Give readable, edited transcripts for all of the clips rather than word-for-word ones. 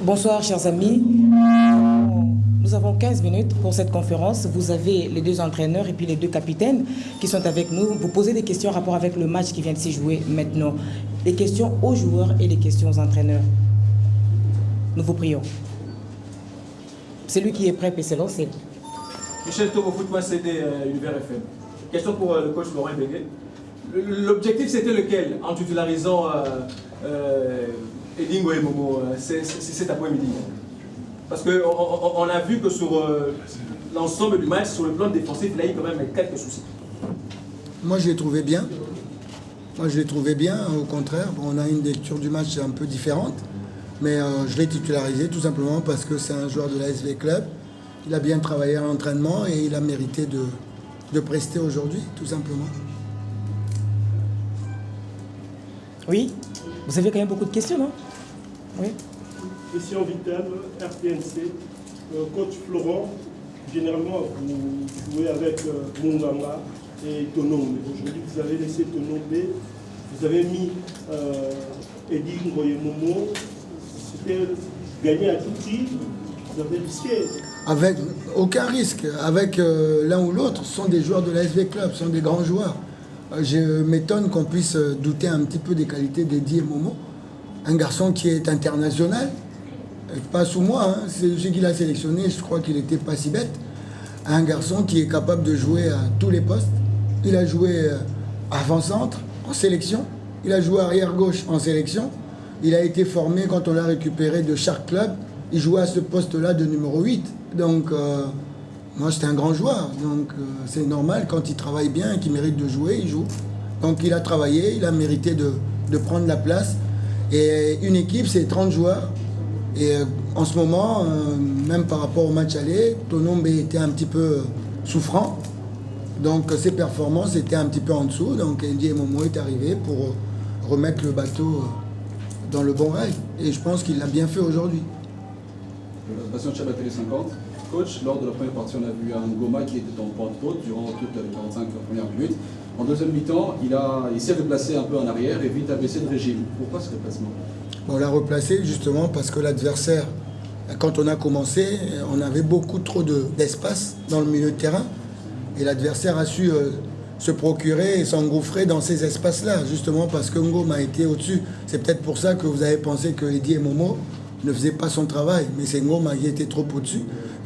Bonsoir, chers amis. Nous avons 15 minutes pour cette conférence. Vous avez les deux entraîneurs et puis les deux capitaines qui sont avec nous. Vous posez des questions en rapport avec le match qui vient de s'y jouer maintenant. Les questions aux joueurs et les questions aux entraîneurs. Nous vous prions. Celui qui est prêt peut se lancer. Michel Togo, Football CD, Univers FM. Question pour le coach Laurent Béguet. L'objectif, c'était lequel en titularisant Edingo et Momo cet après-midi? Parce qu'on a vu que sur l'ensemble du match, sur le plan défensif, il a eu quand même quelques soucis. Moi, je l'ai trouvé bien. Au contraire. Bon, on a une lecture du match un peu différente. Mais je l'ai titularisé tout simplement parce que c'est un joueur de la SV Club. Il a bien travaillé à l'entraînement et il a mérité de prester aujourd'hui, tout simplement. Oui, vous avez quand même beaucoup de questions, non? Oui. Question Vital, RTNC. Coach Florent, généralement, vous jouez avec Munganga et Tonombe. Aujourd'hui, vous avez laissé Tonombe, vous avez mis Eddie Ngoyemomo. C'était gagné à tout prix, vous avez risqué. Avec aucun risque. Avec l'un ou l'autre, ce sont des joueurs de la SV Club, ce sont des grands joueurs. Je m'étonne qu'on puisse douter un petit peu des qualités d'Eddie et Momo. Un garçon qui est international, pas sous moi, hein, c'est celui qui l'a sélectionné, je crois qu'il n'était pas si bête. Un garçon qui est capable de jouer à tous les postes. Il a joué avant-centre en sélection, il a joué arrière-gauche en sélection, il a été formé quand on l'a récupéré de Shark Club, il jouait à ce poste-là de numéro 8. Donc, moi, c'était un grand joueur. Donc, c'est normal, quand il travaille bien et qu'il mérite de jouer, il joue. Donc, il a travaillé, il a mérité de prendre la place. Et une équipe, c'est 30 joueurs. Et en ce moment, même par rapport au match aller, Tonombe était un petit peu souffrant. Donc, ses performances étaient un petit peu en dessous. Donc, Eddie Momo est arrivé pour remettre le bateau dans le bon rail. Et je pense qu'il l'a bien fait aujourd'hui. Bastien Tchab à Télé 50. Coach, lors de la première partie, on a vu un Ngoma qui était en porte-faute durant toutes les 45 premières minutes. En deuxième mi-temps, il s'est replacé un peu en arrière et vite a baissé de régime. Pourquoi ce replacement? On l'a replacé justement parce que l'adversaire, quand on a commencé, on avait beaucoup trop d'espace dans le milieu de terrain. Et l'adversaire a su se procurer et s'engouffrer dans ces espaces-là, justement parce que Ngoma a été au-dessus. C'est peut-être pour ça que vous avez pensé que Eddie et Momo ne faisaient pas son travail, mais c'est Ngoma qui était trop au-dessus.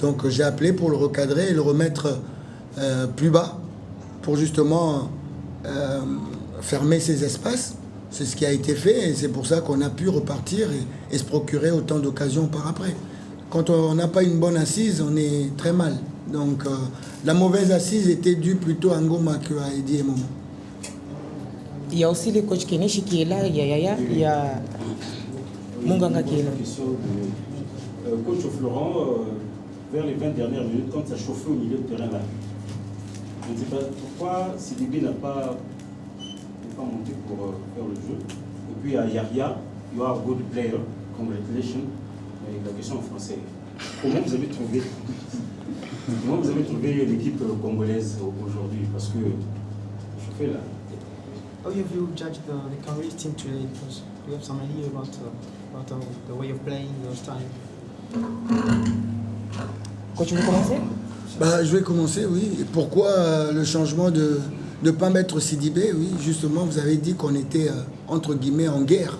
Donc j'ai appelé pour le recadrer et le remettre plus bas, pour justement fermer ces espaces. C'est ce qui a été fait et c'est pour ça qu'on a pu repartir et se procurer autant d'occasions par après. Quand on n'a pas une bonne assise, on est très mal. Donc la mauvaise assise était due plutôt à Ngoma qu'à Eddie et Momo. Il y a aussi le coach Keneshi qui est là, il y a Yaya, il y a Munganga qui est là. Coach Florent, vers les 20 dernières minutes, quand ça chauffait au milieu de terrain là, je ne sais pas pourquoi Sidibé n'a pas monté pour faire le jeu. Et puis à Yahya, you are a good player, congratulations. Mais la question en français, comment vous avez trouvé l'équipe congolaise aujourd'hui? Parce que je fais là. How have you judged the Congolese team today? Because you have some idea about the way of playing, your style. Quand tu veux commencer? Je vais commencer, oui. Et pourquoi le changement de ne pas mettre Sidibé? Oui, justement, vous avez dit qu'on était, entre guillemets, en guerre.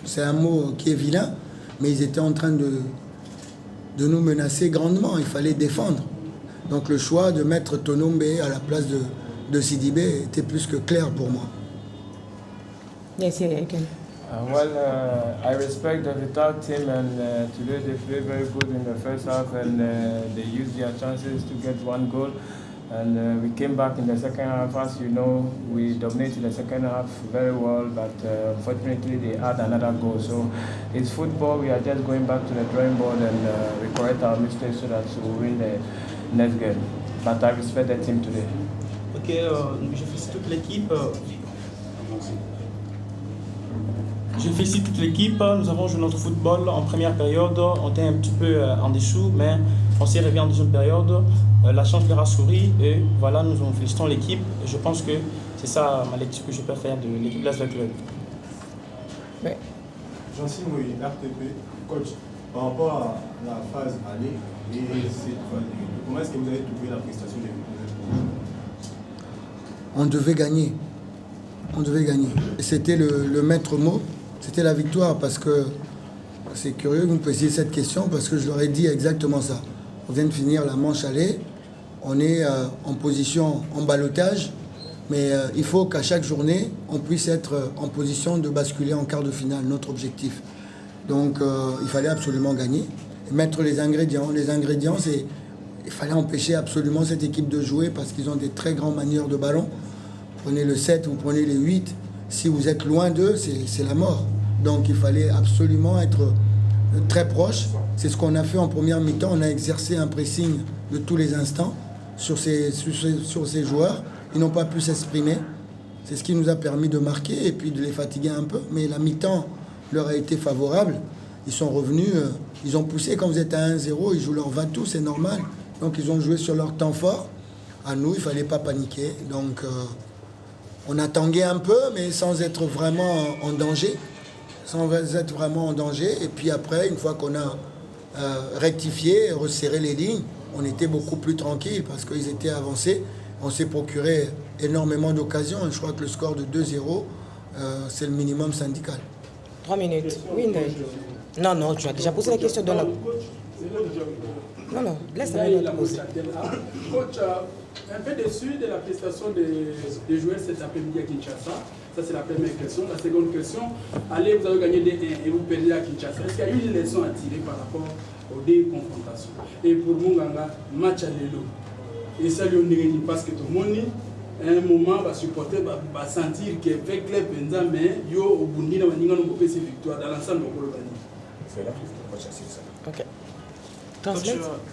C'est un mot qui est vilain, mais ils étaient en train de nous menacer grandement. Il fallait défendre. Donc le choix de mettre Tonombe à la place de Sidibé était plus que clair pour moi. Yes, yeah, I can. I respect the Vital team and today they played very good in the first half and they used their chances to get one goal and we came back in the second half. As you know, we dominated the second half very well, but unfortunately they had another goal. So it's football, we are just going back to the drawing board and we correct our mistakes so that we will win the next game. But I respect the team today. Ok, je félicite toute l'équipe. Nous avons joué notre football en première période. On était un petit peu en dessous, mais on s'est réveillé en deuxième période. La chance leur a souri et voilà, nous félicitons l'équipe. Je pense que c'est ça ma lecture que je peux faire de l'équipe de la Club. Oui. Jean-Sim, oui, RTP, coach, par rapport à la phase aller et cette phase, comment est-ce que vous avez trouvé la prestation des joueurs? On devait gagner. On devait gagner. Et c'était le maître mot, c'était la victoire, parce que c'est curieux que vous me posiez cette question, parce que je leur ai dit exactement ça. On vient de finir la manche aller, on est en position en ballottage, mais il faut qu'à chaque journée, on puisse être en position de basculer en quart de finale, notre objectif. Donc il fallait absolument gagner, et mettre les ingrédients. Les ingrédients, c'est il fallait empêcher absolument cette équipe de jouer, parce qu'ils ont des très grands manieurs de ballon. Prenez le 7, vous prenez les 8, si vous êtes loin d'eux, c'est la mort. Donc il fallait absolument être très proche. C'est ce qu'on a fait en première mi-temps. On a exercé un pressing de tous les instants sur ces joueurs. Ils n'ont pas pu s'exprimer. C'est ce qui nous a permis de marquer et puis de les fatiguer un peu. Mais la mi-temps leur a été favorable. Ils sont revenus, ils ont poussé. Quand vous êtes à 1-0, ils jouent leur va-tout, c'est normal. Donc ils ont joué sur leur temps fort. À nous, il ne fallait pas paniquer. Donc on a tangué un peu, mais sans être vraiment en danger. Sans être vraiment en danger. Et puis après, une fois qu'on a rectifié, resserré les lignes, on était beaucoup plus tranquille parce qu'ils étaient avancés. On s'est procuré énormément d'occasions. Je crois que le score de 2-0, c'est le minimum syndical. 3 minutes. Oui, non, non, tu as déjà posé la question. Non, laisse la minute poser. Coach, un peu déçu de la prestation des joueurs cet après-midi à Kinshasa. Ça, c'est la première question. La seconde question, allez, vous avez gagné 2-1 et vous perdez à Kinshasa. Est-ce qu'il y a une leçon à tirer par rapport aux deux confrontations? Et pour Munganga, match à l'élo. Et ça, lui, parce que tout le monde, à un moment, va supporter, va sentir que avec les Benza, mais yo, au Bundi, on va ces victoires dans l'ensemble de Kolobani. Ok. Coach,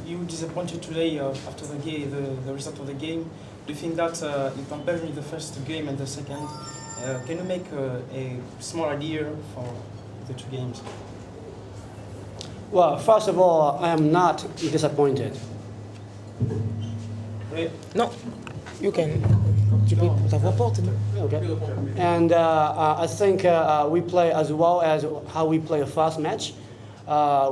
you were disappointed today after the result of the game. Do you think that in comparing the first game and the second, can you make a small idea for the two games? Well, first of all, I am not disappointed. No, you can. Tu peux ta voix porte. Okay. And I think we play as well as how we play a fast match.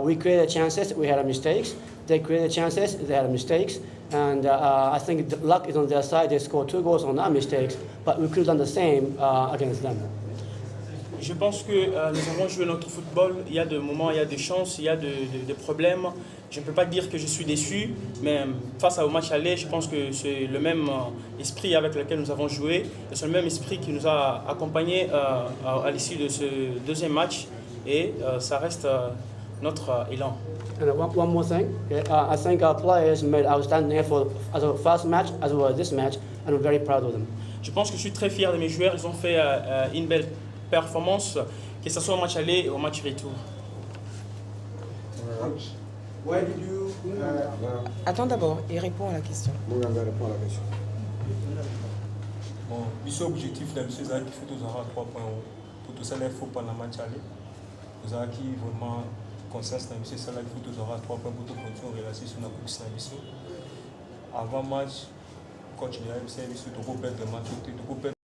We created chances, we had mistakes. They created chances, they had mistakes. And I think the luck is on their side. They scored 2 goals on our mistakes, but we could have done the same against them. Je pense que nous avons joué notre football. Il y a des moments, il y a des chances, il y a des problèmes. Je ne peux pas dire que je suis déçu, mais face au match aller, je pense que c'est le même esprit avec lequel nous avons joué. C'est le même esprit qui nous a accompagnés à l'issue de ce deuxième match. Et ça reste notre élan. And one more thing, okay? I think our players made outstanding effort as a first match as well as this match, and I'm very proud of them. Je pense que je suis très fier de mes joueurs. Ils ont fait une belle performance, que ce soit au match aller ou au match retour. Why did you, Attends d'abord, il répond à la question. Bon, l'objectif objectif de M. Zaki, il faut tous avoir 3 points pour tout ça, il faut pas la match aller. Vous avez qui vraiment conscience de M. Salah, il faut tous avoir 3 points pour tout continuer en relation sur la coupe de avant match, coach de l'AMC, il faut tout perdre le match, tout perdre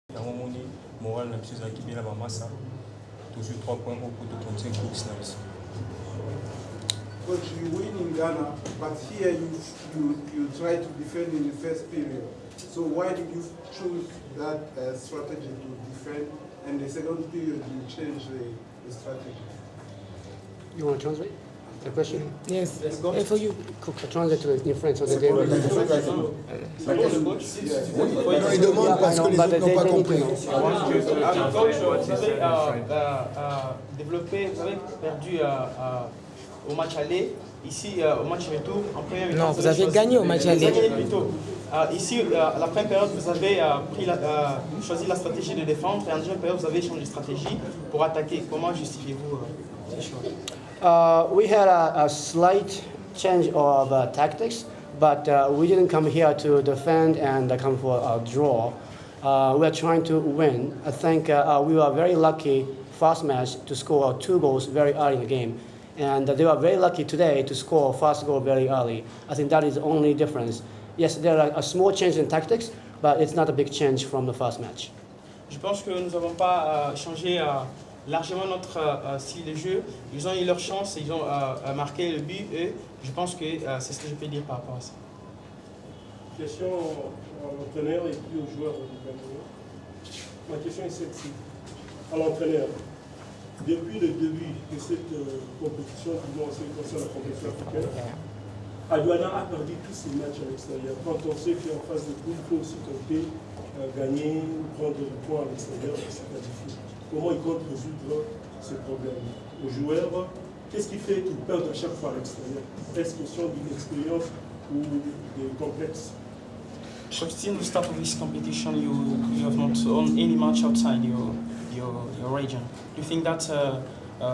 le moral de M. Zaki, bien la massa, toujours 3 points pour tout continuer en coupe de Coach, you win in Ghana, but here you try to defend in the first period. So why did you choose that strategy to defend, and the second period you change the strategy? You want to translate the question? Yes, and for you. Translate to in French so that they will understand. Non, ils demandent parce que les autres n'ont pas compris. Vous avez développé, vous avez perdu au match aller, ici au match retour, en première mi-temps. Non, vous avez gagné au match aller. Ici, à la première période, vous avez choisi la stratégie de défendre et en deuxième période, vous avez changé de stratégie pour attaquer. Comment justifiez-vous ces choix? We had a slight change of tactics, but we didn't come here to defend and come for a draw. We are trying to win. I think we were very lucky first match to score 2 goals very early in the game. And they were very lucky today to score first goal very early. I think that is the only difference. Yes, there are a small change in tactics, but it's not a big change from the first match. Je pense que nous n'avons pas changé largement notre style de jeu. Ils ont eu leur chance, ils ont marqué le but et je pense que c'est ce que je peux dire par rapport à ça. Question à l'entraîneur et puis aux joueurs du Cameroun. Ma question est celle-ci. À l'entraîneur, depuis le début de cette compétition, du moins en ce qui concerne la compétition africaine, Aduana a perdu tous ses matchs à l'extérieur. Quand on sait qu'en phase de poule, il faut aussi compter gagner ou prendre le point à l'extérieur, c'est pas difficile. Comment il compte résoudre ce problème? Aux joueurs, qu'est-ce qui fait qu'ils perdent à chaque fois à l'extérieur? Est-ce question d'une expérience ou des complexes? But since the start of this competition, you have not won any match outside your region. Do you think that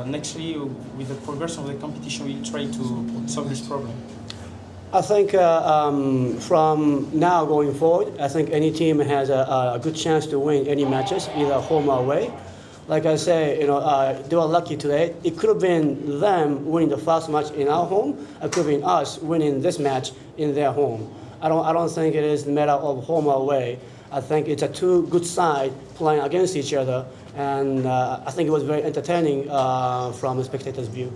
next year, with the progress of the competition, we'll try to solve this problem? I think from now going forward, I think any team has a good chance to win any matches, either home or away. Like I say, they were lucky today. It could have been them winning the first match in our home. It could have been us winning this match in their home. I don't think it is a matter of home or away. I think it's a two good sides playing against each other, and I think it was very entertaining from a spectator's view.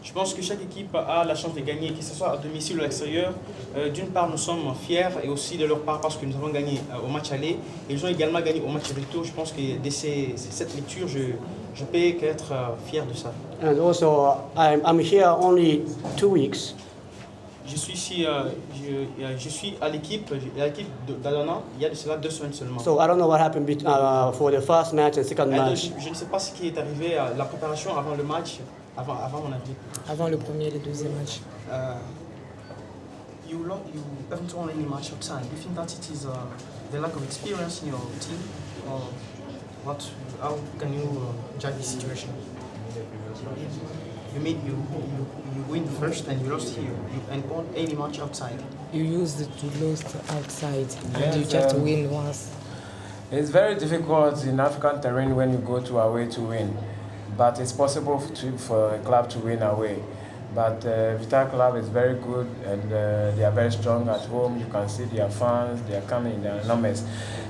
Je pense que chaque équipe a la chance de gagner, que ce soit à domicile ou à l'extérieur. D'une part, nous sommes fiers et aussi de leur part parce que nous avons gagné au match aller. Et ils ont également gagné au match retour. Je pense que de cette lecture, je peux qu'être fier de ça. And also, I'm here only 2 weeks. Je suis ici, je suis à l'équipe d'Aduana il y a de cela 2 semaines seulement. So I don't know what happened for the first match and second match. Je ne sais pas ce qui est arrivé à la préparation avant le match, avant mon arrivée. Avant le premier et le deuxième match. You haven't won any match outside. Do you think that it is the lack of experience in your team, or what? How can you judge this situation? You win first and you lost here. You won any match outside. You used to lose outside and you just win once. It's very difficult in African terrain when you go to away to win, but it's possible for a club to win away. But Vital Club is very good and they are very strong at home. You can see their fans, they are coming in their numbers.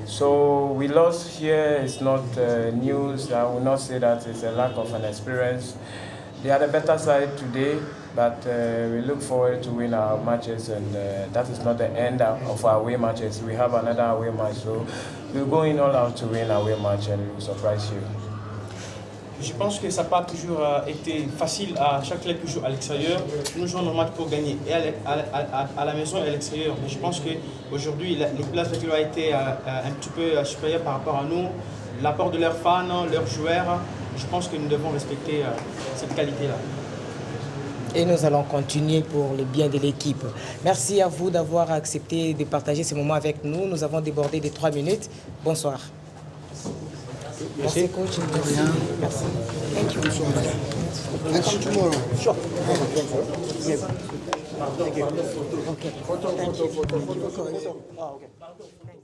So we lost here, it's not news. I will not say that it's a lack of an experience. They are the better side today, but we look forward to win our matches, and that is not the end of our away matches. We have another away match, so we're going all out to win our away match and we will surprise you. Je pense que ça n'a pas toujours été facile à chaque club qui joue à l'extérieur. Nous jouons nos matchs pour gagner et à la maison et à l'extérieur. Mais je pense qu'aujourd'hui, les places de a été un petit peu supérieures par rapport à nous. L'apport de leurs fans, leurs joueurs, je pense que nous devons respecter cette qualité-là. Et nous allons continuer pour le bien de l'équipe. Merci à vous d'avoir accepté de partager ce moment avec nous. Nous avons débordé des 3 minutes. Bonsoir. Merci, coach. Merci. Merci. Thank you. I come tomorrow. Sure. Okay. Thank you. Oh, okay.